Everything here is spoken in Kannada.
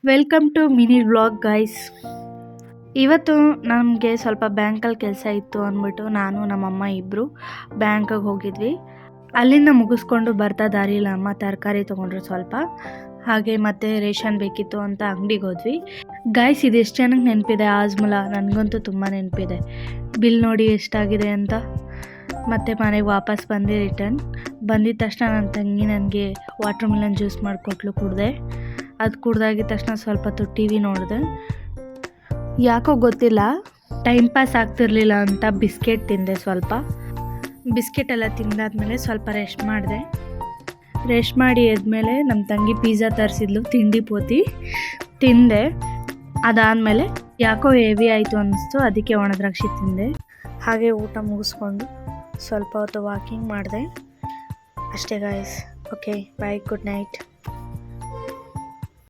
Welcome to mini vlog guys. ಇವತ್ತು ನಮಗೆ ಸ್ವಲ್ಪ ಬ್ಯಾಂಕಲ್ಲಿ ಕೆಲಸ ಇತ್ತು ಅಂದ್ಬಿಟ್ಟು ನಾನು ನಮ್ಮಮ್ಮ ಇಬ್ಬರು ಬ್ಯಾಂಕಿಗೆ ಹೋಗಿದ್ವಿ. ಅಲ್ಲಿಂದ ಮುಗಿಸ್ಕೊಂಡು ಬರ್ತಾ ದಾರಿಯಲ್ಲಿ ಅಮ್ಮ ತರಕಾರಿ ತೊಗೊಂಡ್ರು ಸ್ವಲ್ಪ, ಹಾಗೆ ಮತ್ತೆ ರೇಷನ್ ಬೇಕಿತ್ತು ಅಂತ ಅಂಗಡಿಗೆ ಹೋದ್ವಿ. ಗೈಸ್, ಇದು ಎಷ್ಟು ಜನಕ್ಕೆ ನೆನಪಿದೆ ಆಜ್ಮಲಾ? ನನಗಂತೂ ತುಂಬ ನೆನಪಿದೆ. ಬಿಲ್ ನೋಡಿ ಎಷ್ಟಾಗಿದೆ ಅಂತ. ಮತ್ತು ಮನೆಗೆ ವಾಪಸ್ ಬಂದು ರಿಟರ್ನ್ ಬಂದಿದ್ದ ತಕ್ಷಣ ನನ್ನ ತಂಗಿ ನನಗೆ ವಾಟರ್ ಮಿಲನ್ ಜ್ಯೂಸ್ ಮಾಡಿಕೊಟ್ಲು, ಕುಡಿದೆ. ಅದು ಕುಡ್ದಾಗಿದ್ದ ತಕ್ಷಣ ಸ್ವಲ್ಪ ಹೊತ್ತು ಟಿ ವಿ ನೋಡಿದೆ. ಯಾಕೋ ಗೊತ್ತಿಲ್ಲ, ಟೈಮ್ ಪಾಸ್ ಆಗ್ತಿರ್ಲಿಲ್ಲ ಅಂತ ಬಿಸ್ಕೆಟ್ ತಿಂದೆ. ಸ್ವಲ್ಪ ಬಿಸ್ಕೆಟ್ ಎಲ್ಲ ತಿಂದಾದ್ಮೇಲೆ ಸ್ವಲ್ಪ ರೆಸ್ಟ್ ಮಾಡಿದೆ. ರೆಸ್ಟ್ ಮಾಡಿ ಎದ್ಮೇಲೆ ನಮ್ಮ ತಂಗಿ ಪಿಜ್ಜಾ ತರಿಸಿದ್ಲು, ತಿಂಡಿ ಪೋತಿ ತಿಂದೆ. ಅದಾದಮೇಲೆ ಯಾಕೋ ಹೆವಿ ಆಯಿತು ಅನ್ನಿಸ್ತು, ಅದಕ್ಕೆ ಒಣ ದ್ರಾಕ್ಷಿ ತಿಂದೆ. ಹಾಗೆ ಊಟ ಮುಗಿಸ್ಕೊಂಡು ಸ್ವಲ್ಪ ಹೊತ್ತು ವಾಕಿಂಗ್ ಮಾಡಿದೆ ಅಷ್ಟೇ ಗಾಯ್ಸ್. ಓಕೆ, ಬಾಯ್, ಗುಡ್ ನೈಟ್.